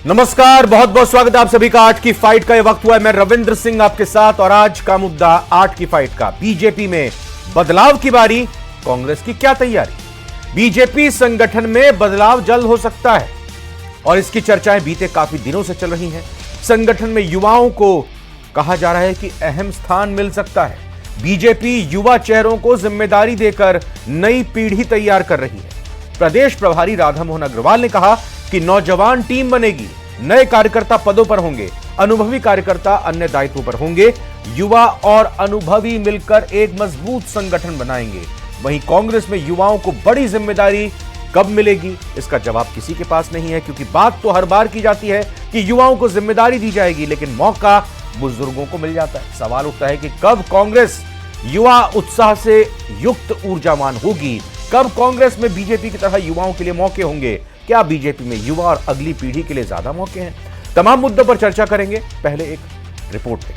नमस्कार, बहुत बहुत स्वागत है आप सभी का। 8 की फाइट का ये वक्त हुआ है। मैं रविंद्र सिंह आपके साथ और आज का मुद्दा 8 की फाइट का। बीजेपी में बदलाव की बारी, कांग्रेस की क्या तैयारी? बीजेपी संगठन में बदलाव जल्द हो सकता है और इसकी चर्चाएं बीते काफी दिनों से चल रही हैं। संगठन में युवाओं को कहा जा रहा है कि अहम स्थान मिल सकता है। बीजेपी युवा चेहरों को जिम्मेदारी देकर नई पीढ़ी तैयार कर रही है। प्रदेश प्रभारी राधा मोहन अग्रवाल ने कहा कि नौजवान टीम बनेगी, नए कार्यकर्ता पदों पर होंगे, अनुभवी कार्यकर्ता अन्य दायित्वों पर होंगे। युवा और अनुभवी मिलकर एक मजबूत संगठन बनाएंगे। वहीं कांग्रेस में युवाओं को बड़ी जिम्मेदारी कब मिलेगी, इसका जवाब किसी के पास नहीं है, क्योंकि बात तो हर बार की जाती है कि युवाओं को जिम्मेदारी दी जाएगी, लेकिन मौका बुजुर्गों को मिल जाता है। सवाल उठता है कि कब कांग्रेस युवा उत्साह से युक्त ऊर्जावान होगी, कब कांग्रेस में बीजेपी की तरह युवाओं के लिए मौके होंगे? क्या बीजेपी में युवा और अगली पीढ़ी के लिए ज्यादा मौके हैं? तमाम मुद्दों पर चर्चा करेंगे। पहले एक रिपोर्ट है।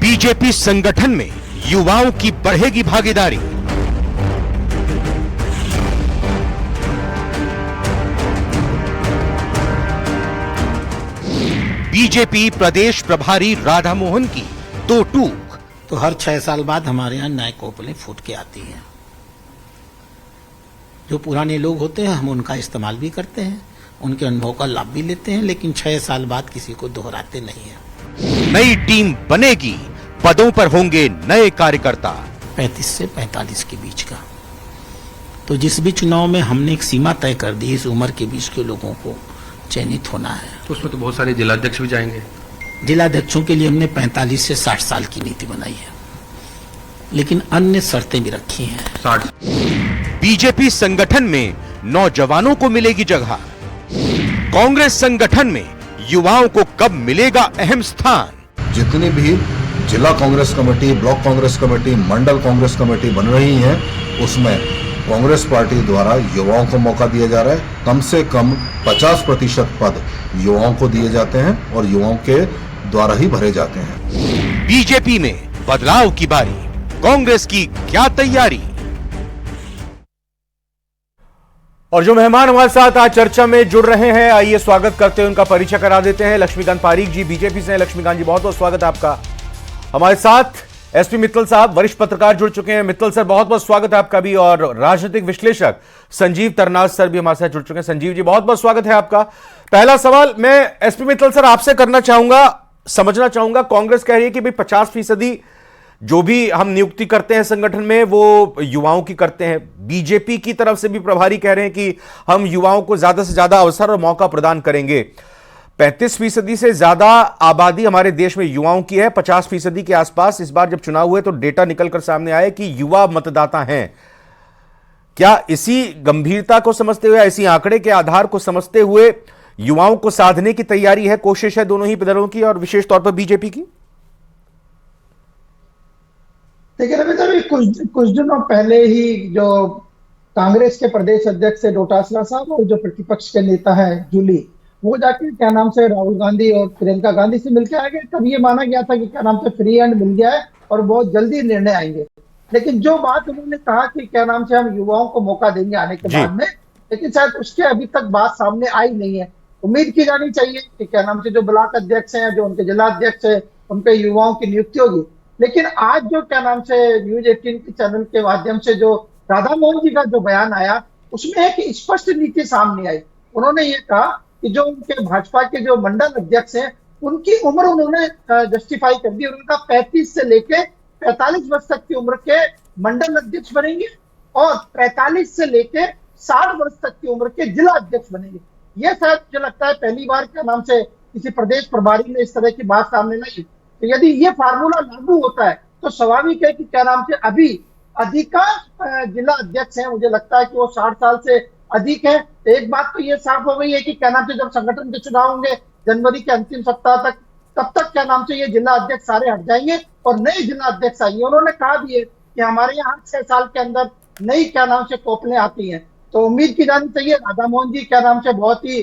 बीजेपी संगठन में युवाओं की बढ़ेगी भागीदारी। बीजेपी प्रदेश प्रभारी राधा मोहन की दो टूक। तो हर 6 साल बाद हमारे यहाँ नए कोपलें फूट के आती हैं। जो पुराने लोग होते हैं हम उनका इस्तेमाल भी करते हैं, उनके अनुभव का लाभ भी लेते हैं, लेकिन 6 साल बाद किसी को दोहराते नहीं हैं। नई टीम बनेगी, पदों पर होंगे नए कार्यकर्ता। 35 से 45 के बीच का। तो जिस भी चुनाव में हमने एक सीमा तय कर दी, इस उम्र के बीच के लोगों को चयनित होना है। तो उसमें तो बहुत सारे जिलाध्यक्ष भी जाएंगे। जिलाध्यक्षों के लिए हमने 45 से 60 साल की नीति बनाई है, लेकिन अन्य शर्तें भी रखी हैं। 60। बीजेपी संगठन में नौजवानों को मिलेगी जगह। कांग्रेस संगठन में युवाओं को कब मिलेगा अहम स्थान? जितनी भी जिला Congress committee, block Congress committee, मंडल कांग्रेस कमेटी बन रही हैं, उसमें कांग्रेस पार्टी द्वारा युवाओं को मौका दिया जा रहा है। कम से कम 50% पद युवाओं को दिए जाते हैं और युवाओं के द्वारा ही भरे जाते हैं। बीजेपी में बदलाव की बारी, कांग्रेस की क्या तैयारी? और जो मेहमान हमारे साथ आज चर्चा में जुड़ रहे हैं, आइए स्वागत करते हैं, उनका परिचय करा देते हैं। लक्ष्मीकांत पारीक जी बीजेपी से हैं। लक्ष्मीकांत जी, बहुत बहुत स्वागत है आपका। हमारे साथ एसपी मित्तल साहब, वरिष्ठ पत्रकार, जुड़ चुके हैं। मित्तल सर, बहुत बहुत स्वागत है आपका भी। और राजनीतिक विश्लेषक संजीव तरनाज सर भी हमारे साथ जुड़ चुके हैं। संजीव जी, बहुत बहुत स्वागत है आपका। पहला सवाल मैं एसपी मित्तल सर आपसे करना चाहूंगा, समझना चाहूंगा। कांग्रेस कह रही है कि भाई 50% जो भी हम नियुक्ति करते हैं संगठन में वो युवाओं की करते हैं। बीजेपी की तरफ से भी प्रभारी कह रहे हैं कि हम युवाओं को ज्यादा से ज्यादा अवसर और मौका प्रदान करेंगे। 35% से ज्यादा आबादी हमारे देश में युवाओं की है, 50% के आसपास। इस बार जब चुनाव हुए तो डेटा निकलकर सामने आया कि युवा मतदाता हैं। क्या इसी गंभीरता को समझते हुए, इसी आंकड़े के आधार को समझते हुए युवाओं को साधने की तैयारी है, कोशिश है दोनों ही दलों की और विशेष तौर पर बीजेपी की? देखिए रवि, कुछ दिनों पहले ही जो कांग्रेस के प्रदेश अध्यक्ष है डोटासरा साहब और जो प्रतिपक्ष के नेता है जूली, वो जाके क्या नाम से राहुल गांधी और प्रियंका गांधी से मिलकर आ गए। तब ये माना गया था कि क्या नाम से फ्री हैंड मिल गया है और बहुत जल्दी निर्णय आएंगे। लेकिन जो बात उन्होंने कहा कि क्या नाम से हम युवाओं को मौका देंगे आने के बाद में, लेकिन शायद उसके अभी तक बात सामने आई नहीं है। उम्मीद की जानी चाहिए कि क्या नाम से जो ब्लॉक अध्यक्ष है, जो उनके जिला अध्यक्ष है, उन पे युवाओं की नियुक्ति होगी। लेकिन आज जो क्या नाम से न्यूज 18 के चैनल के माध्यम से जो राधा मोहन जी का जो बयान आया, उसमें एक स्पष्ट नीति सामने आई। उन्होंने ये कहा कि जो उनके भाजपा के जो मंडल अध्यक्ष हैं, उनकी उम्र उन्होंने जस्टिफाई कर दी। उनका 35 से लेके 45 वर्ष तक की उम्र के मंडल अध्यक्ष बनेंगे और 45 से लेके 60 वर्ष तक की उम्र के जिला अध्यक्ष बनेंगे। ये शायद मुझे लगता है पहली बार क्या नाम से किसी प्रदेश प्रभारी ने इस तरह की बात सामने लाई। तो यदि ये फार्मूला लागू होता है तो स्वाभाविक है कि क्या नाम से अभी अधिकांश जिला अध्यक्ष हैं, मुझे लगता है कि वो 60 साल से अधिक है। एक बात तो ये साफ हो गई है कि क्या नाम से जब संगठन के चुनाव होंगे जनवरी के अंतिम सप्ताह तक, तब तक क्या नाम से ये जिला अध्यक्ष सारे हट जाएंगे और नए जिला अध्यक्ष आएंगे। उन्होंने कहा भी है कि हमारे यहाँ 6 साल के अंदर नई क्या नाम से कोपलें आती हैं। तो उम्मीद की जानी चाहिए। राधा मोहन जी क्या नाम से बहुत ही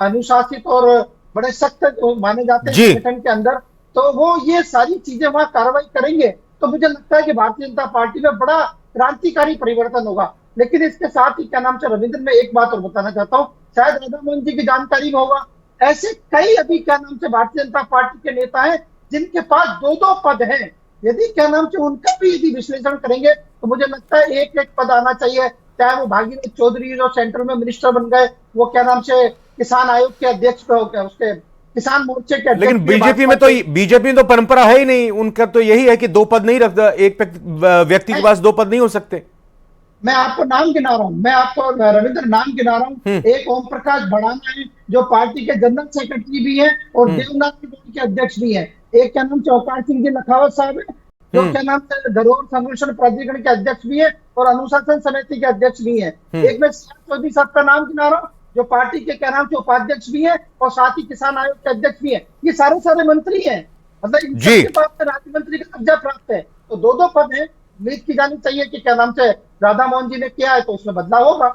अनुशासित और बड़े सख्त माने जाते हैं संगठन के अंदर, तो वो ये सारी चीजें वहां कार्रवाई करेंगे तो मुझे लगता है कि भारतीय जनता पार्टी में बड़ा क्रांतिकारी परिवर्तन होगा। लेकिन इसके साथ ही क्या नाम से रविंद्र, मैं एक बात और बताना चाहता हूँ, शायद राधा मोहन जी की जानकारी में होगा, ऐसे कई अभी क्या नाम से भारतीय जनता पार्टी के नेता हैं जिनके पास दो दो पद हैं। यदि क्या नाम से उनका भी यदि विश्लेषण करेंगे तो मुझे लगता है एक एक पद आना चाहिए। चाहे वो भागीरथ चौधरी जो सेंट्रल में मिनिस्टर बन गए, वो क्या नाम से किसान आयोग के अध्यक्ष पे हो गया, उसके किसान मोर्चे के अध्यक्ष। लेकिन बीजेपी में तो परंपरा है ही नहीं, उनका तो यही है कि दो पद नहीं रखता, एक व्यक्ति के पास दो पद नहीं हो सकते। मैं आपको नाम गिना रहा हूं, मैं आपको रविंद्र नाम गिना रहा हूं। एक ओम प्रकाश भड़ाना है जो पार्टी के जनरल सेक्रेटरी भी है और देवनाथ की बोर्ड के अध्यक्ष भी है। एक क्या नाम चौकार सिंह जी लखावत साहब है जो क्या नाम से धरोहर संरक्षण प्राधिकरण के अध्यक्ष भी है और अनुशासन समिति के अध्यक्ष भी है। एक मैं चौधरी साहब का नाम गिना रहा हूँ जो पार्टी के क्या नाम से उपाध्यक्ष भी है और साथ ही किसान आयोग के अध्यक्ष भी है। ये सारे मंत्री हैं, मतलब इनके पास राज्य मंत्री का दर्जा प्राप्त है। तो दो दो पद है, उम्मीद की जानी चाहिए कि क्या नाम से राधा मोहन जी ने किया है तो उसमें बदलाव होगा।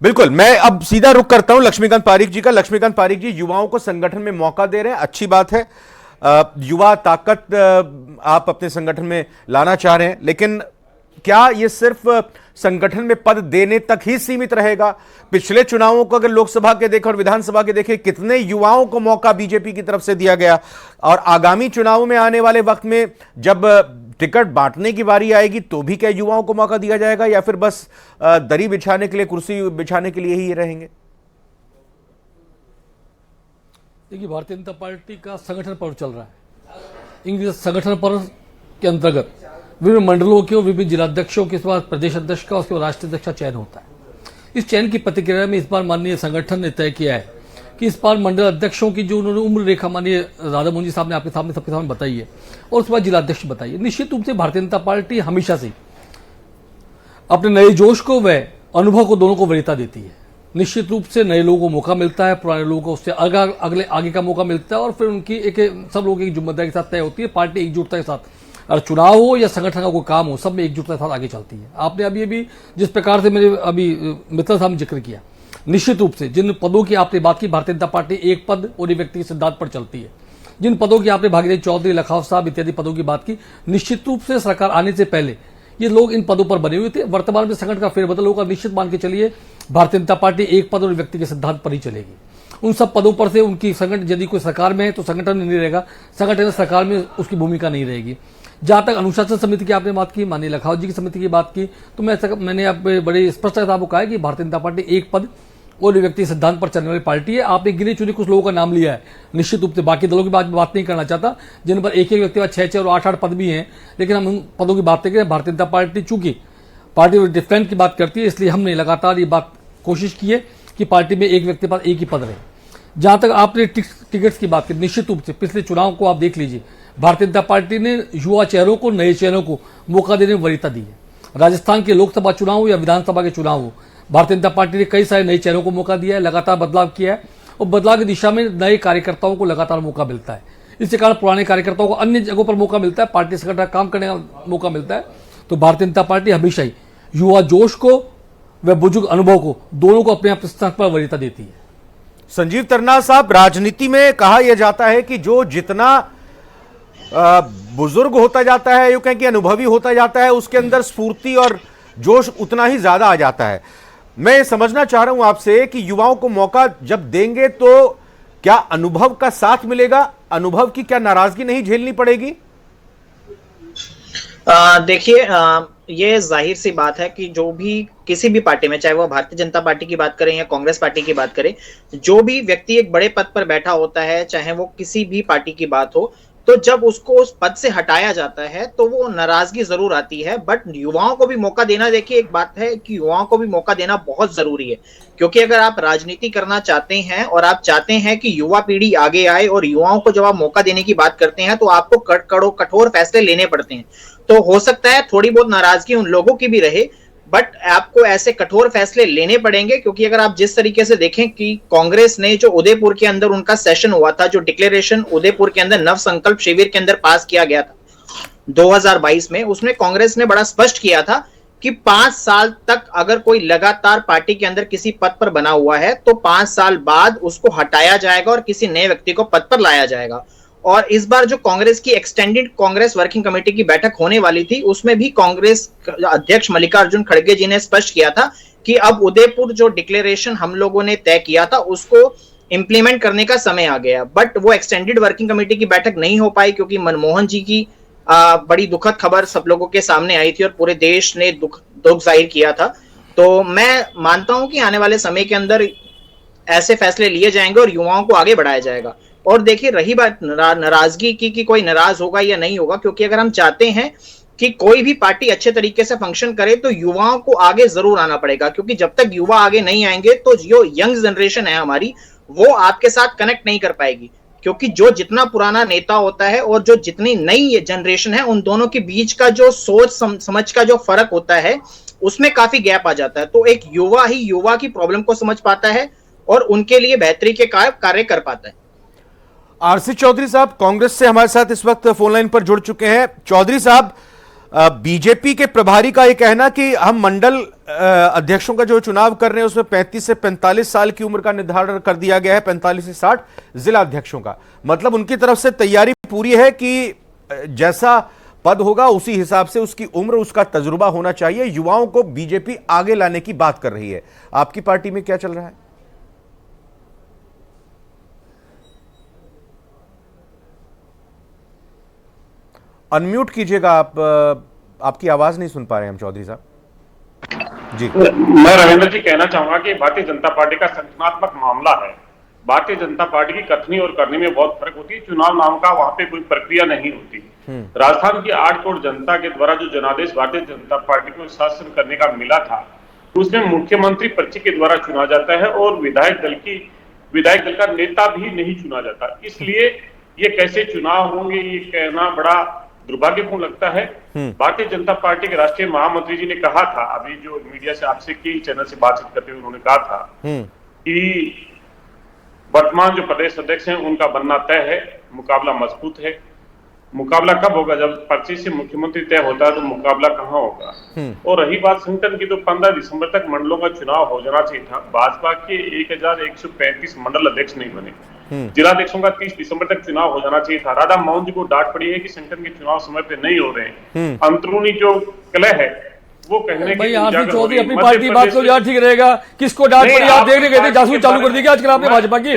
बिल्कुल, मैं अब सीधा रुख करता हूं लक्ष्मीकांत पारीख जी का। लक्ष्मीकांत पारीख जी, युवाओं को संगठन में मौका दे रहे हैं, अच्छी बात है, युवा ताकत आप अपने संगठन में लाना चाह रहे हैं, लेकिन क्या यह सिर्फ संगठन में पद देने तक ही सीमित रहेगा? पिछले चुनावों को अगर लोकसभा के देखें और विधानसभा के देखें, कितने युवाओं को मौका बीजेपी की तरफ से दिया गया, और आगामी चुनाव में आने वाले वक्त में जब टिकट बांटने की बारी आएगी तो भी क्या युवाओं को मौका दिया जाएगा, या फिर बस दरी बिछाने के लिए, कुर्सी बिछाने के लिए ही रहेंगे? देखिए, भारतीय जनता पार्टी का संगठन पर्व चल रहा है। इन संगठन पर्व के अंतर्गत विभिन्न मंडलों के और विभिन्न जिलाध्यक्षों के बाद प्रदेश अध्यक्ष का, उसके बाद राष्ट्रीय अध्यक्ष का चयन होता है। इस चयन की प्रतिक्रिया में इस बार माननीय संगठन ने तय किया है कि इस बार मंडल अध्यक्षों की जो उन्होंने उम्र रेखा माननीय राधा मोहन जी साहब ने आपके सामने सबके सामने बताई है और उसके बाद जिलाध्यक्ष बताइए। निश्चित रूप से भारतीय जनता पार्टी हमेशा से अपने नए जोश को व अनुभव को दोनों को वरीयता देती है। निश्चित रूप से नए लोगों को मौका मिलता है, पुराने लोगों को उससे आगे का मौका मिलता है और फिर उनकी एक सब लोगों की जिम्मेदारी के साथ तय होती है। पार्टी एकजुटता के साथ, अगर चुनाव हो या संगठन का कोई काम हो, सब में एकजुटता के साथ आगे चलती है। आपने अभी जिस प्रकार से मेरे अभी मित्र साहब ने जिक्र किया, निश्चित रूप से जिन पदों की आपने बात की, भारतीय जनता पार्टी एक पद और एक व्यक्ति के सिद्धांत पर चलती है। जिन पदों की आपने भागीरथ चौधरी, लखावत साहब इत्यादि पदों की बात की, निश्चित रूप से सरकार आने से पहले ये लोग इन पदों पर बने हुए थे। वर्तमान में संगठन का फेरबदल होगा, निश्चित मान के चलिए भारतीय जनता पार्टी एक पद और व्यक्ति के सिद्धांत पर ही चलेगी। उन सब पदों पर से उनकी संगठन, यदि कोई सरकार में है तो संगठन में नहीं रहेगा, संगठन सरकार में उसकी भूमिका नहीं रहेगी। जहां तक अनुशासन समिति की आपने बात की, माननीय लखावत जी की समिति की बात की, तो मैंने आप बड़े स्पष्टता आपको कहा है कि भारतीय जनता पार्टी एक पद और व्यक्ति सिद्धांत पर चलने वाली पार्टी है। आपने गिने चुने कुछ लोगों का नाम लिया है, निश्चित रूप से बाकी दलों की बात नहीं करना चाहता, जिन पर एक व्यक्ति पास 6 और 8 पद भी हैं, लेकिन हम उन पदों की बात करें। भारतीय जनता पार्टी चूंकि पार्टी डिफरेंट की बात करती है, इसलिए हमने लगातार ये बात कोशिश की है कि पार्टी में एक व्यक्ति पास एक ही पद रहे। जहां तक आपने टिकट्स की बात की, निश्चित रूप से पिछले चुनाव को आप देख लीजिए, भारतीय जनता पार्टी ने युवा चेहरों को, नए चेहरों को मौका देने में वरीयता दी है। राजस्थान के लोकसभा चुनाव हो या विधानसभा के चुनाव हो, भारतीय जनता पार्टी ने कई सारे नए चेहरों को मौका दिया है, लगातार बदलाव किया है और बदलाव की दिशा में नए कार्यकर्ताओं को लगातार मौका मिलता है। इसके कारण पुराने कार्यकर्ताओं को अन्य जगहों पर मौका मिलता है, पार्टी संगठन का काम करने का मौका मिलता है। तो भारतीय जनता पार्टी हमेशा ही युवा जोश को व बुजुर्ग अनुभव को, दोनों को अपने स्तर पर वरीयता देती है। संजीव तरनाल साहब, राजनीति में कहा यह जाता है कि जो जितना बुजुर्ग होता जाता है, यूं कहें कि अनुभवी होता जाता है, उसके अंदर स्फूर्ति और जोश उतना ही ज्यादा आ जाता है। मैं समझना चाह रहा हूं आपसे कि युवाओं को मौका जब देंगे तो क्या अनुभव का साथ मिलेगा? अनुभव की क्या नाराजगी नहीं झेलनी पड़ेगी? देखिए, ये जाहिर सी बात है कि जो भी किसी भी पार्टी में, चाहे वो भारतीय जनता पार्टी की बात करें या कांग्रेस पार्टी की बात करें, जो भी व्यक्ति एक बड़े पद पर बैठा होता है, चाहे वो किसी भी पार्टी की बात हो, तो जब उसको उस पद से हटाया जाता है तो वो नाराजगी जरूर आती है। बट युवाओं को भी मौका देना, देखिए एक बात है कि युवाओं को भी मौका देना बहुत जरूरी है, क्योंकि अगर आप राजनीति करना चाहते हैं और आप चाहते हैं कि युवा पीढ़ी आगे आए, और युवाओं को जब आप मौका देने की बात करते हैं तो आपको कठोर फैसले लेने पड़ते हैं। तो हो सकता है थोड़ी बहुत नाराजगी उन लोगों की भी रहे, बट आपको ऐसे कठोर फैसले लेने पड़ेंगे, क्योंकि अगर आप जिस तरीके से देखें कि कांग्रेस ने जो उदयपुर के अंदर उनका सेशन हुआ था, जो डिक्लेरेशन उदयपुर के अंदर नव संकल्प शिविर के अंदर पास किया गया था 2022 में, उसमें कांग्रेस ने बड़ा स्पष्ट किया था कि 5 साल तक अगर कोई लगातार पार्टी के अंदर किसी पद पर बना हुआ है तो 5 साल बाद उसको हटाया जाएगा और किसी नए व्यक्ति को पद पर लाया जाएगा। और इस बार जो कांग्रेस की एक्सटेंडेड कांग्रेस वर्किंग कमेटी की बैठक होने वाली थी, उसमें भी कांग्रेस अध्यक्ष मल्लिकार्जुन खड़गे जी ने स्पष्ट किया था कि अब उदयपुर जो डिक्लेरेशन हम लोगों ने तय किया था उसको इंप्लीमेंट करने का समय आ गया। बट वो एक्सटेंडेड वर्किंग कमेटी की बैठक नहीं हो पाई क्योंकि मनमोहन जी की बड़ी दुखद खबर सब लोगों के सामने आई थी और पूरे देश ने दुख जाहिर किया था। तो मैं मानता हूं कि आने वाले समय के अंदर ऐसे फैसले लिए जाएंगे और युवाओं को आगे बढ़ाया जाएगा। और देखिए, रही बात नाराजगी की कि कोई नाराज होगा या नहीं होगा, क्योंकि अगर हम चाहते हैं कि कोई भी पार्टी अच्छे तरीके से फंक्शन करे तो युवाओं को आगे जरूर आना पड़ेगा, क्योंकि जब तक युवा आगे नहीं आएंगे तो जो यंग जनरेशन है हमारी, वो आपके साथ कनेक्ट नहीं कर पाएगी। क्योंकि जो जितना पुराना नेता होता है और जो जितनी नई जनरेशन है, उन दोनों के बीच का जो सोच समझ का जो फर्क होता है, उसमें काफी गैप आ जाता है। तो एक युवा ही युवा की प्रॉब्लम को समझ पाता है और उनके लिए बेहतरी के कार्य कर पाता है। आरसी चौधरी साहब कांग्रेस से हमारे साथ इस वक्त फोन लाइन पर जुड़ चुके हैं। चौधरी साहब, बीजेपी के प्रभारी का यह कहना कि हम मंडल अध्यक्षों का जो चुनाव कर रहे हैं उसमें 35 से 45 साल की उम्र का निर्धारण कर दिया गया है, 45 से 60 जिला अध्यक्षों का। मतलब उनकी तरफ से तैयारी पूरी है कि जैसा पद होगा उसी हिसाब से उसकी उम्र, उसका तजुर्बा होना चाहिए। युवाओं को बीजेपी आगे लाने की बात कर रही है। आपकी पार्टी में क्या चल रहा है? अनम्यूट कीजिएगा आप, आपकी आवाज नहीं सुन पा रहे हैं हम चौधरी साहब जी। मैं रविंद्र जी कहना चाहूंगा कि भारतीय जनता पार्टी का संगठनात्मक मामला है। भारतीय जनता पार्टी की कथनी और करनी में बहुत फर्क होती है। चुनाव नाम का वहां पे कोई प्रक्रिया नहीं होती। राजस्थान की 8 करोड़ जनता के द्वारा जो जनादेश भारतीय जनता पार्टी को शासन करने का मिला था, उसमें मुख्यमंत्री पर्ची के द्वारा चुना जाता है और विधायक दल का नेता भी नहीं चुना जाता। इसलिए ये कैसे चुनाव होंगे ये कहना बड़ा दुर्भाग्यपूर्ण लगता है। भारतीय जनता पार्टी के राष्ट्रीय महामंत्री जी ने कहा था, अभी जो मीडिया से आपसे कई चैनल से बातचीत करते हुए उन्होंने कहा था कि वर्तमान जो प्रदेश अध्यक्ष हैं उनका बनना तय है, मुकाबला मजबूत है। मुकाबला कब होगा? जब पर्ची से मुख्यमंत्री तय होता है तो मुकाबला कहां होगा? और रही बात संगठन की, तो 15 दिसंबर तक मंडलों का चुनाव हो जाना चाहिए था। भाजपा के 1135 मंडल अध्यक्ष नहीं बने। जिला अध्यक्षों का 30 दिसंबर तक चुनाव हो जाना चाहिए था। राधा मोहन जी को डांट पड़ी है कि संगठन के चुनाव समय पे नहीं हो रहे हैं। अंदरूनी जो कलह है वो कहने भाई आरसी चौधरी अपनी पार्टी की बात को यार ठीक रहेगा, किसको डांट पड़ी? आप देखने गए थे, जासूस चालू कर दी क्या आजकल आपने भाजपा की?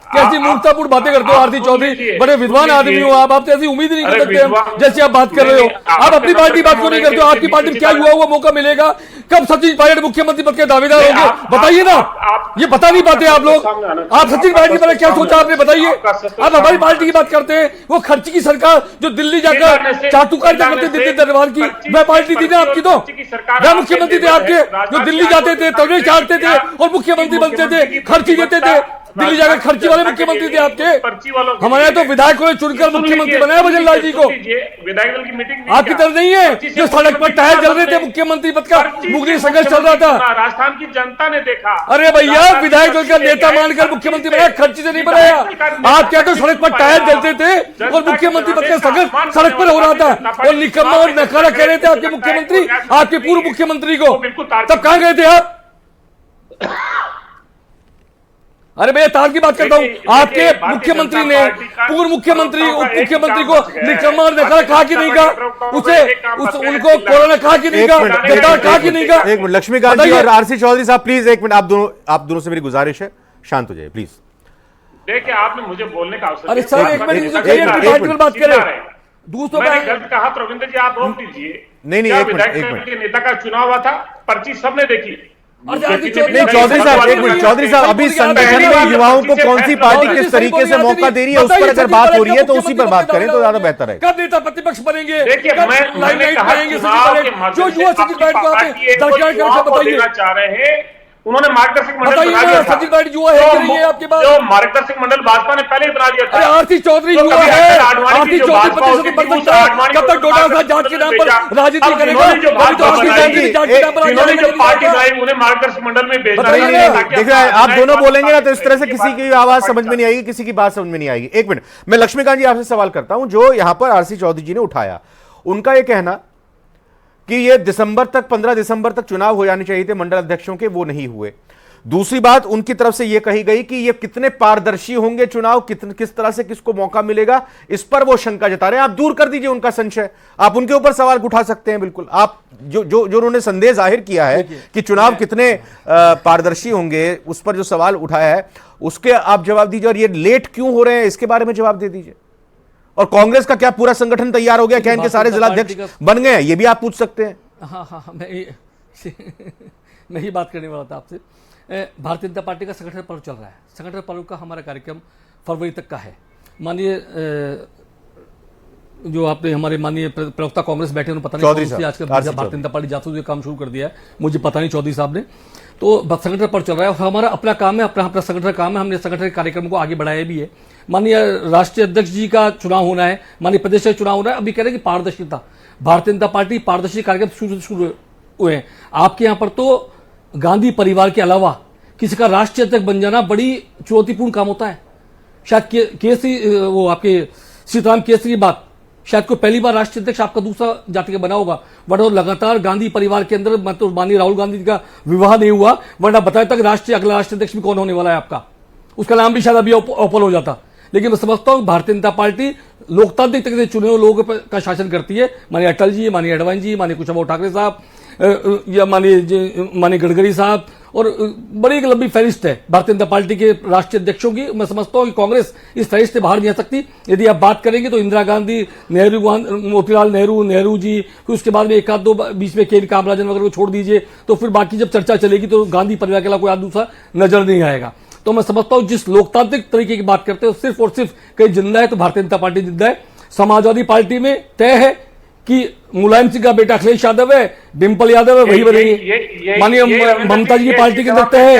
कैसी मूर्खतापूर्ण बातें करते हो आरती चौधरी? बड़े विद्वान आदमी हो आप, आपसे ऐसी उम्मीद नहीं कर सकते हम जैसे आप बात कर रहे हो। आप अपनी पार्टी बात क्यों नहीं करते हो? आपकी पार्टी में क्या युवा हुआ मौका मिलेगा? कब सचिन पायलट मुख्यमंत्री पद के दावेदार होंगे? बताइए ना, ये बता नहीं पाते आप लोग। आप सचिन पायलट के बारे में क्या सोचा आपने, बताइए। आप हमारी पार्टी की बात करते हैं, वो खर्ची की सरकार जो दिल्ली जाकर चाटुकारिता करते दिल्ली दरबार की, वह पार्टी थी ना आपकी? तो वह मुख्यमंत्री थे आपके जो दिल्ली जाते थे, तगड़े चाटते थे और मुख्यमंत्री बनते थे, खर्ची देते थे। दिल्ली जाकर खर्ची वाले मुख्यमंत्री थे आपके। हमारे तो विधायकों ने चुनकर मुख्यमंत्री बनाया भजन लाल जी को। आपकी तरह नहीं है जो सड़क पर टायर जल रहे थे, मुख्यमंत्री पद का मुगली संघर्ष चल रहा था। राजस्थान की जनता ने देखा। अरे भैया, विधायक दल का नेता मानकर मुख्यमंत्री बनाया, खर्ची से नहीं बनाया। आप क्या तो सड़क पर टायर जलते थे और मुख्यमंत्री पद का संघर्ष सड़क पर हो रहा था और निकम्मा और नकारा कह रहे थे आपके मुख्यमंत्री, आपके पूर्व मुख्यमंत्री को। तब कहां गए थे आप? अरे भैया, तार की बात करता हूं। आपके मुख्यमंत्री ने पूर्व मुख्यमंत्री उप मुख्यमंत्री को निकम्मा और नकारा कहा कि नहीं कहा? उनको कोरोना कहा कि नहीं कहा? गद्दार कहा कि नहीं कहा? एक मिनट, लक्ष्मीकांत जी और आरसी चौधरी साहब प्लीज एक मिनट, आप दोनों से मेरी गुजारिश है, शांत हो जाइए प्लीज। देखिए, आपने मुझे बोलने का अवसर। अरे सर, एक मिनट बात करें। दूसरों का गलत कहा तो रविंद्र जी आप रोक दीजिए। नहीं, एक मिनट। नेता का चुनाव हुआ था, पर्ची सबने देखी। नहीं चौधरी साहब, एक मिनट चौधरी साहब, अभी संगठन में युवाओं को कौन सी पार्टी किस तरीके से मौका दे रही है उस पर अगर बात हो रही है तो उसी पर बात करें तो ज्यादा बेहतर है। कब नेता प्रतिपक्ष बनेंगे? देखिए, मैंने कहा जो युवा सचिन पायलट को आते दरकार करके बताइए चाह रहे हैं। उन्होंने मार्गदर्शक मंडल बना दिया। सचिन पायलट युवा है कि नहीं है आपके पास? जो मार्गदर्शक मंडल भाजपा ने पहले ही बना दिया था। आरती चौधरी युवा है, आरती चौधरी प्रतिशत बढ़ सकता है। कब तक डोडा साहब जांच के नाम पर राजनीति करेगा? पार्टी बनाई उन्हें मार्गदर्शक मंडल में भेजना। देख रहे हैं आप दोनों बोलेंगे ना तो इस तरह से किसी की आवाज समझ में नहीं आएगी, किसी की बात समझ में नहीं आएगी। एक मिनट, मैं लक्ष्मीकांत जी आपसे सवाल करता हूं। जो यहां पर आरसी चौधरी जी ने उठाया, उनका यह कहना कि ये दिसंबर तक 15 दिसंबर तक चुनाव हो जाने चाहिए थे मंडल अध्यक्षों के, वो नहीं हुए। दूसरी बात उनकी तरफ से यह कही गई कि ये कितने पारदर्शी होंगे चुनाव, किस तरह से किसको मौका मिलेगा, इस पर वो शंका जता रहे हैं। आप दूर कर दीजिए उनका संशय, आप उनके ऊपर सवाल उठा सकते हैं। बिल्कुल, आप जो उन्होंने संदेह जाहिर किया है कि चुनाव कितने पारदर्शी होंगे, उस पर जो सवाल उठाया है उसके आप जवाब दीजिए। और ये लेट क्यों हो रहे हैं इसके बारे में जवाब दे दीजिए। और कांग्रेस का क्या पूरा संगठन तैयार हो गया, क्या इनके सारे जिलाध्यक्ष बन गए हैं, ये भी आप पूछ सकते हैं। हाँ, मैं ही बात करने वाला था आपसे। भारतीय जनता पार्टी का संगठन पर्व चल रहा है। संगठन पर्व का हमारा कार्यक्रम फरवरी तक का है। माननीय जो आपने हमारे माननीय प्रवक्ता कांग्रेस बैठे उन्होंने पता नहीं आजकल भारतीय जनता पार्टी जासूस काम शुरू कर दिया है, मुझे पता नहीं चौधरी साहब ने। तो संगठन पर्व चल रहा है और हमारा अपना काम है, अपना संगठन काम है। हमने संगठन के कार्यक्रम को आगे बढ़ाया भी है। माननीय राष्ट्रीय अध्यक्ष जी का चुनाव होना है, माननीय प्रदेश का चुनाव होना है। अभी कह रहे हैं कि पारदर्शिता, भारतीय जनता पार्टी पारदर्शी कार्यक्रम शुरू हुए हैं। आपके यहाँ पर तो गांधी परिवार के अलावा किसी का राष्ट्रीय अध्यक्ष बन जाना बड़ी चुनौतीपूर्ण काम होता है। शायद केसरी वो आपके सीताराम केसरी की बात, शायद कोई पहली बार राष्ट्रीय अध्यक्ष आपका दूसरा जाति का बना होगा, वरना लगातार गांधी परिवार के अंदर मतलब माननीय राहुल गांधी का विवाह नहीं हुआ, वरना बताया तक अगला राष्ट्रीय अध्यक्ष भी कौन होने वाला है आपका, उसका नाम भी शायद अभी ओपन हो जाता। लेकिन मैं समझता हूं भारतीय जनता पार्टी लोकतांत्रिक तरीके से चुने हुए लोगों का शासन करती है। माननीय अटल जी, माननीय अडवाणी जी, माननीय कुशवाहा ठाकरे साहब या माननीय गडकरी साहब, और बड़ी एक लंबी फहरिस्त है भारतीय जनता पार्टी के राष्ट्रीय अध्यक्षों की। मैं समझता हूं कि कांग्रेस इस फहरिस्त से बाहर नहीं आ सकती। यदि आप बात करेंगे तो इंदिरा गांधी, नेहरू, मोतीलाल नेहरू जी, फिर उसके बाद में एक आध दो बीच में केवी कामराजन वगैरह को छोड़ दीजिए, तो फिर बाकी जब चर्चा चलेगी तो गांधी परिवार के अलावा कोई दूसरा नजर नहीं आएगा। तो मैं समझता हूं जिस लोकतांत्रिक तरीके की बात करते हो सिर्फ और सिर्फ कहीं जिंदा है तो भारतीय जनता पार्टी जिंदा है। समाजवादी पार्टी में तय है कि मुलायम सिंह का बेटा अखिलेश यादव है, डिम्पल यादव है, वही बनेंगे। माननीय ममता जी की पार्टी के अंदर तय है,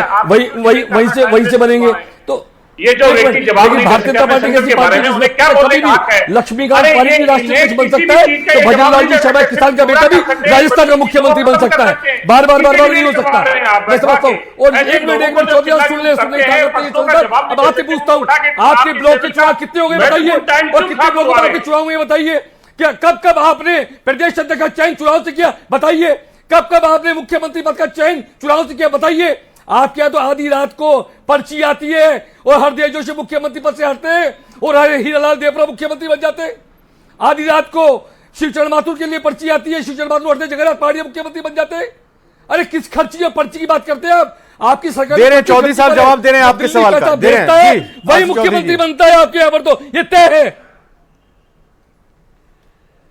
वहीं से बनेंगे। तो ये जो व्यक्ति जवाब नहीं भारतीय जनता पार्टी कैसी पार्टी है, क्या कभी भी लक्ष्मीकांत पारी भी राष्ट्रीय अध्यक्ष बन सकता है, तो भजनलाल जी शर्मा किसान का बेटा भी राजस्थान का मुख्यमंत्री बन सकता है। बार बार नहीं हो सकता, मैं समझता हूँ। और एक मिनट चौधरी सुनने अब आपसे पूछता हूँ, आपके ब्लॉक के चुनाव कितने हो गए बताइए, और कितने ब्लॉक आपके चुनाव हुए बताइए। क्या कब आपने प्रदेश अध्यक्ष का चयन चुनाव से किया बताइए, कब आपने मुख्यमंत्री पद का चयन चुनाव से किया बताइए। आपके यहाँ तो आधी रात को पर्ची आती है और हरदेव जोशी मुख्यमंत्री पद से हटते हैं और हीरालाल देवरा मुख्यमंत्री बन जाते हैं। आधी रात को शिवचरण माथुर के लिए पर्ची आती है, शिवचरण माथुर हटते जगन्नाथ पहाड़िया मुख्यमंत्री बन जाते हैं। अरे किस खर्ची या पर्ची की बात करते हैं आप? आपकी सरकार दे रहे हैं, चौधरी साहब जवाब दे रहे हैं आपके सवाल का, दे रहे हैं, वही मुख्यमंत्री बनता है आपके यहाँ पर, तो ये तय है।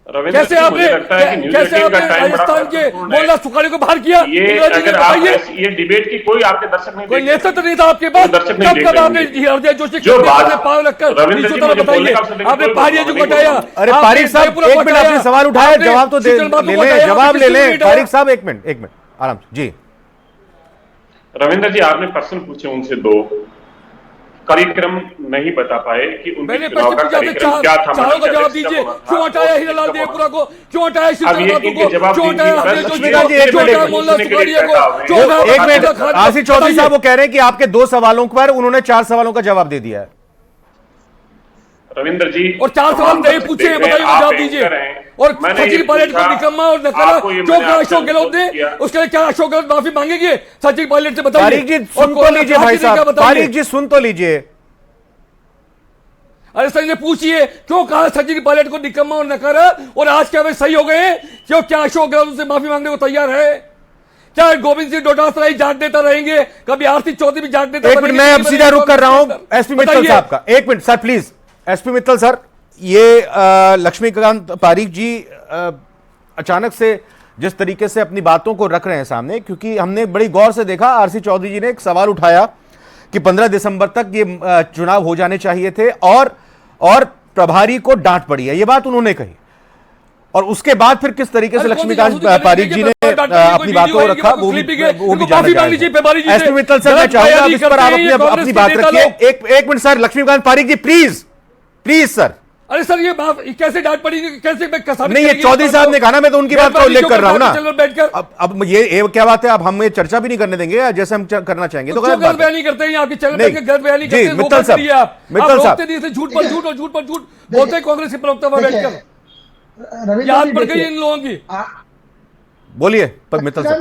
कैसे आपने राजस्थान के मोहनलाल सुखाड़ी को बाहर किया? ये डिबेट की कोई आपके दर्शक नहीं, कोई नेता तो नहीं था आपके पास। कब आपने हरदेव जोशी पाव लगकर बताइए, आपने पहाड़िया जो हटाया? अरे पारिक साहब एक मिनट, आपने सवाल उठाया, जवाब तो ले लें, जवाब ले लें पारिक साहब। एक मिनट आराम से जी। रविंद्र जी, आपने प्रश्न पूछे उनसे दो, कार्यक्रम नहीं बता पाए कि उनके चुनाव का कार्यक्रम क्या था। चारों का जवाब दीजिए, क्यों हटाया हीरालाल देवपुरा को, क्यों हटाया शिवचरण माथुर को, क्यों हटाया हरदेव जोशी को, क्यों हटाया मोहनलाल सुखाड़िया को, क्यों हटाया? एक मिनट, आशीष चौधरी साहब वो कह रहे हैं कि आपके 2 सवालों पर उन्होंने 4 सवालों का जवाब दे दिया है। रविंद्र जी, और 4 सवाल नहीं पूछे, बताइए जवाब दीजिए। और सचिन पायलट को निकम्मा और नकारा क्यों कहा अशोक गहलोत ने? उसके लिए क्या अशोक गहलोत माफी मांगेंगे सचिन पायलट से? बताइए। पारिक जी सुन तो लीजिए भाई साहब, पारिक जी सुन तो लीजिए। अरे सर ने पूछिए क्यों कहा सचिन पायलट को निकम्मा और नकारा, और आज क्या वे सही हो गए? क्यों क्या अशोक गहलोत से माफी मांगने को तैयार है? क्या गोविंद सिंह डोटासरा ही जाट देता रहेंगे, कभी आरती चौधरी भी जाट देता? एक मिनट, मैं अब सीधा रुक कर रहा हूं एसपी मित्तल साहब का। एक minute sir please, SP Mittal sir, ये लक्ष्मीकांत पारिक जी अचानक से जिस तरीके से अपनी बातों को रख रहे हैं सामने, क्योंकि हमने बड़ी गौर से देखा, आरसी चौधरी जी ने एक सवाल उठाया कि 15 दिसंबर तक ये चुनाव हो जाने चाहिए थे और प्रभारी को डांट पड़ी है, ये बात उन्होंने कही। और उसके बाद फिर किस तरीके से लक्ष्मीकांत पारिक जी ने अपनी बातों को रखा वो भी जाना चाहिए। एसपी मित्तल सर, मैं चाहूंगा आप इस पर आप अपनी बात रखिए। एक minute sir, Laxmikant Pareek ji please sir. अरे सर, ये कैसे डांट पड़ी, कैसे नहीं, ये चौधरी साहब ने कहा ना, मैं तो उनकी बात का उल्लेख कर रहा हूं ना। अब ये क्या बात है, अब हम ये चर्चा भी नहीं करने देंगे जैसे हम करना चाहेंगे तो गलत बात है। नहीं करते हैं आपके चैनल पे, गलत बयान नहीं करते। मित्तल साहब, झूठ पर झूठ और झूठ पर झूठ बोलते हैं कांग्रेस के प्रवक्ता पर बैठकर। याद पड़ गई इन लोगों की। बोलिए मित्तल साहब।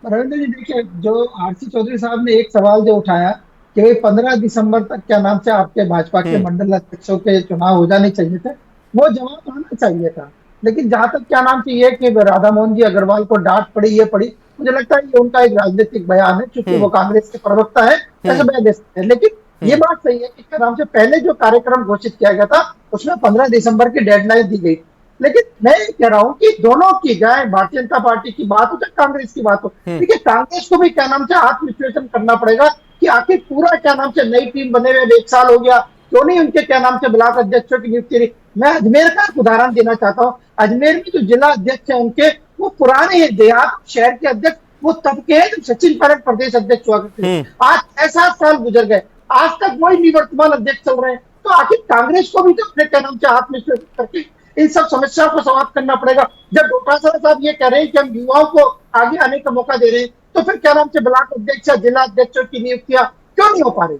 रविंद्र जी देखिए, जो आरसी चौधरी साहब ने एक सवाल जो उठाया कि भाई 15 दिसंबर तक क्या नाम से आपके भाजपा के मंडल अध्यक्षों के चुनाव हो जाने चाहिए थे, वो जवाब आना चाहिए था। लेकिन जहां तक क्या नाम से ये कि राधा मोहन जी अग्रवाल को डांट पड़ी, ये पड़ी, मुझे लगता है ये उनका एक राजनीतिक बयान है, क्योंकि वो कांग्रेस के प्रवक्ता है, ऐसे बयान दे सकते हैं। लेकिन ये बात सही है कि क्या नाम से पहले जो कार्यक्रम घोषित किया गया था उसमें 15 दिसंबर की डेडलाइन दी गई। लेकिन मैं ये कह रहा हूं कि दोनों की, जाए भारतीय जनता पार्टी की बात हो चाहे कांग्रेस की बात हो, देखिए कांग्रेस को भी क्या नाम से आत्मविश्लेषण करना पड़ेगा कि आखिर पूरा क्या नाम से नई टीम बने हुए 1 साल हो गया, क्यों नहीं उनके क्या नाम से ब्लॉक अध्यक्षों की नियुक्ति रही। मैं अजमेर का एक उदाहरण देना चाहता हूँ। अजमेर में जो जिला अध्यक्ष है उनके, वो पुराने हैं, देहात शहर के अध्यक्ष वो तब के हैं जब सचिन पायलट प्रदेश अध्यक्ष हुआ करते थे। आज 6-7 साल गुजर गए, आज तक वही निवर्तमान अध्यक्ष चल रहे हैं। तो आखिर कांग्रेस को भी तो अपने क्या नाम से आत्मविश्लेषण करके इन सब समस्याओं को समाप्त करना पड़ेगा। जब डोटासरा साहब ये कह रहे हैं कि हम युवाओं को आगे आने का मौका दे रहे हैं, तो फिर क्या नाम से ब्लॉक अध्यक्ष या जिला अध्यक्षों की नियुक्तियां क्यों नहीं हो पा रही?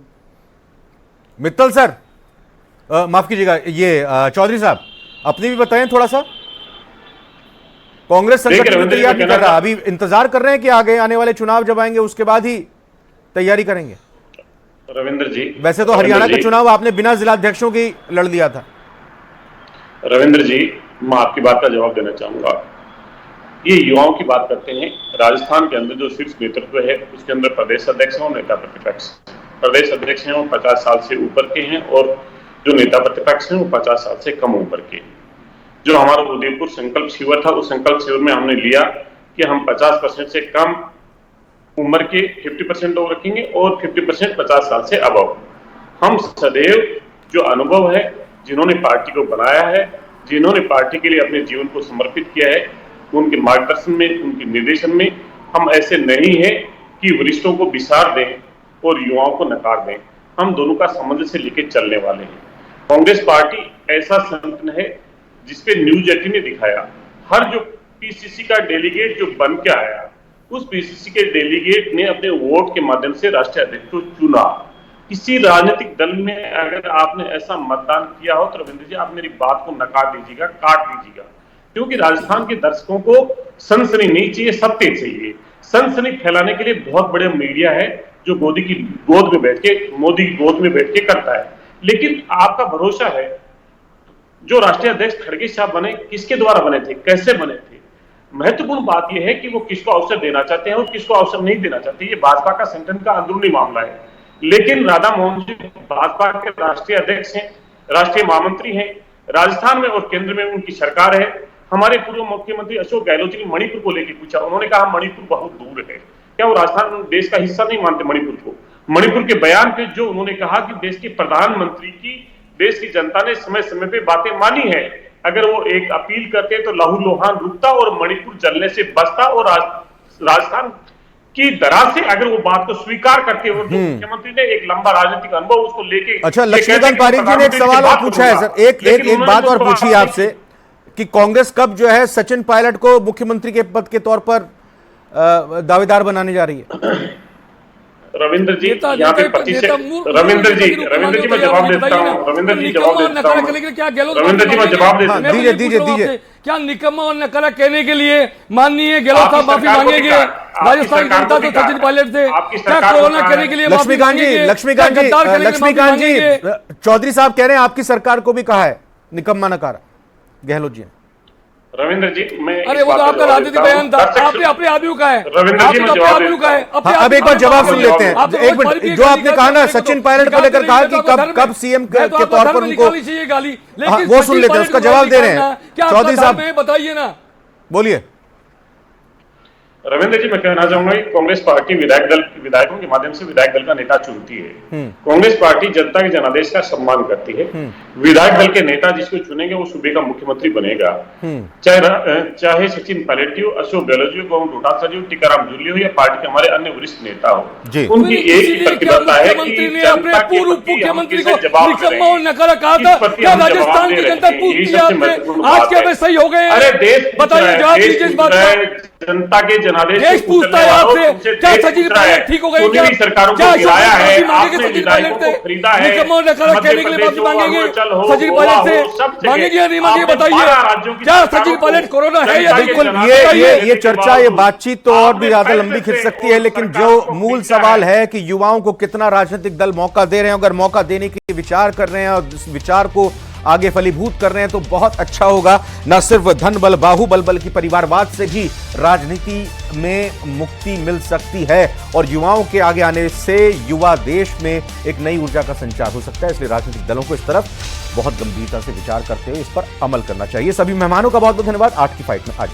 मित्तल सर, माफ कीजिएगा, ये चौधरी साहब अपनी भी बताएं थोड़ा सा। कांग्रेस संगठन तैयार नहीं कर रहा, अभी इंतजार कर रहे हैं कि आगे आने वाले चुनाव जब आएंगे उसके बाद ही तैयारी करेंगे। रविंद्र जी, वैसे तो हरियाणा का चुनाव आपने बिना जिलाध्यक्षों की लड़ लिया था। रविंद्र जी, मैं आपकी बात का जवाब देना चाहूंगा। ये युवाओं की बात करते हैं। राजस्थान के अंदर जो शीर्ष नेतृत्व है उसके अंदर प्रदेश अध्यक्ष और नेता प्रतिपक्ष। प्रदेश अध्यक्ष हैं वो 50 साल से ऊपर के हैं और जो नेता प्रतिपक्ष हैं वो 50 साल से कम उम्र के। जो हमारा उदयपुर संकल्प शिविर था, उस संकल्प शिविर में हमने लिया कि हम 50% से कम उम्र के 50% लोग रखेंगे और 50% 50 साल से अबव। हम सदैव जो अनुभव है, जिन्होंने पार्टी को बनाया है, जिन्होंने पार्टी के लिए अपने जीवन को समर्पित किया है, उनके मार्गदर्शन में, उनके निर्देशन में हम ऐसे नहीं है कि वरिष्ठों को विसार दें और युवाओं को नकार दें। हम दोनों का सामंजस्य लेकर चलने वाले हैं। कांग्रेस पार्टी ऐसा संगठन है जिसपे न्यूज 18 ने दिखाया, हर जो पीसीसी का डेलीगेट जो बन के आया, उस पीसीसी के डेलीगेट ने अपने वोट के माध्यम से राष्ट्रीय अध्यक्ष को चुना। किसी राजनीतिक दल में अगर आपने ऐसा मतदान किया हो तो रविंद्र जी, आप मेरी बात को नकार दीजिएगा, काट दीजिएगा, क्योंकि राजस्थान के दर्शकों को सनसनी नहीं चाहिए, सत्य चाहिए। सनसनी फैलाने के लिए बहुत बड़े मीडिया है जो मोदी की गोद में बैठ के करता है। लेकिन आपका भरोसा है, जो राष्ट्रीय अध्यक्ष खड़गे साहब बने, किसके द्वारा बने थे, कैसे बने थे? महत्वपूर्ण बात यह है कि वो किसको अवसर देना चाहते हैं और किसको अवसर नहीं देना चाहते। ये भाजपा का संगठन का अंदरूनी मामला है। लेकिन राधा मोहन जी भाजपा के राष्ट्रीय अध्यक्ष हैं, राष्ट्रीय महामंत्री हैं, राजस्थान में और केंद्र में उनकी सरकार है। हमारे पूर्व मुख्यमंत्री अशोक गहलोत जी ने मणिपुर को लेकर पूछा, उन्होंने कहा मणिपुर बहुत दूर है। क्या वो राजस्थान देश का हिस्सा नहीं मानते मणिपुर को? मणिपुर के बयान पे जो उन्होंने कहा कि देश के प्रधानमंत्री की देश की जनता ने समय समय पे बातें मानी है, अगर वो एक अपील करते तो लहूलुहान रुकता और मणिपुर जलने से बचता और राजस्थान की दराज से अगर वो बात को स्वीकार करते हो तो मुख्यमंत्री ने एक लंबा राजनीतिक अनुभव उसको लेके। अच्छा, लक्ष्मीकांत पारीक जी ने एक सवाल और पूछा है सर, एक बात और पूछी आपसे कि कांग्रेस कब जो है सचिन पायलट को मुख्यमंत्री के पद के तौर पर दावेदार बनाने जा रही है? रविंद्र जी, यहाँ पे 25 रविंद्र जी मैं जवाब देता हूँ। रविंद्र जी जवाब देता हूँ। रविंद्र जी मैं जवाब देता हूँ। दीजिए। क्या निकम्मा और नकारा कहने के लिए माननीय गहलोत साहब माफी मांगेंगे? राजस्थान की जनता तो सचिन पायलट थे, क्या कोरोना कहने के लिए माफी मांगेंगे? लक्ष्मीकांत जी, चौधरी साहब कह रहे हैं आपकी सरकार को भी कहा है निकम्मा नकारा गहलोत जी ने। रविंद्र जी, मैं अरे वो तो आपका राजनीतिक बयान था, आपने अपने आदमियों का है। रविंद्र जी, अब एक बार जवाब सुन लेते हैं। एक मिनट, जो आपने कहा ना सचिन पायलट को लेकर कहा कि कब सीएम के तौर पर उनको, वो सुन लेते हैं, उसका जवाब दे रहे हैं चौधरी साहब, बताइए ना, बोलिए। रविंद्र जी, मैं कहना चाहूंगा कि कांग्रेस पार्टी विधायकों के माध्यम से विधायक दल का नेता चुनती है। कांग्रेस पार्टी जनता के जनादेश का सम्मान करती है। विधायक दल के नेता जिसको चुनेंगे वो सूबे का मुख्यमंत्री बनेगा, चाहे सचिन पायलट जी हो, अशोक गहलोत जी हो, डोटासरा जी हो, टीकाराम जूली हो या पार्टी के हमारे अन्य वरिष्ठ नेता हो, उनकी एक प्रतिबद्धता है कि जनता के प्रति हम किसे जवाब दें। राजस्थान की जनता पूछती है आज क्या वे सही हो गए? अरे देश बताइए, जवाब दीजिए इस बात का। जनता के जनादेश देश को पूछता है कुचलने आपसे, वालों, तुमसे क्या देश सचिन पूछ रहा है। पायलट ठीक हो गए चुनी क्या? हुई सरकारों क्या को गिराया अशोक है, गहलोत मांगेंगे आपने सचिन विधायकों पायलट को से? खरीदा है। निकम्मों ने कहा मध्य कहने के लिए प्रदेश माफी हो, मांगेंगे अरुणाचल हो, सचिन गोवा पायलट हो, से? सब जगह मांगेंगे या नहीं मांगेंगे आपने 12 बताइए? राज्यों की क्या सरकारों सचिन को पायलट कोरोना है या जनता नहीं? के बिल्कुल, जनादेश ये देने के चर्चा, ये बावजूद बातचीत तो और भी आपने ज्यादा पैसे लंबी खिंच से सकती है, उस लेकिन सरकार जो को मूल खींचा सवाल है कि युवाओं को कितना राजनीतिक दल मौका दे रहे हैं। अगर मौका देने की विचार कर रहे हैं और इस विचार को आगे फलीभूत कर रहे हैं तो बहुत अच्छा होगा। न सिर्फ धन बल बाहुबल बल्कि परिवारवाद से भी राजनीति में मुक्ति मिल सकती है और युवाओं के आगे आने से युवा देश में एक नई ऊर्जा का संचार हो सकता है। इसलिए राजनीतिक दलों को इस तरफ बहुत गंभीरता से विचार करते हुए इस पर अमल करना चाहिए। सभी मेहमानों का बहुत बहुत धन्यवाद। 8 की फाइट में आज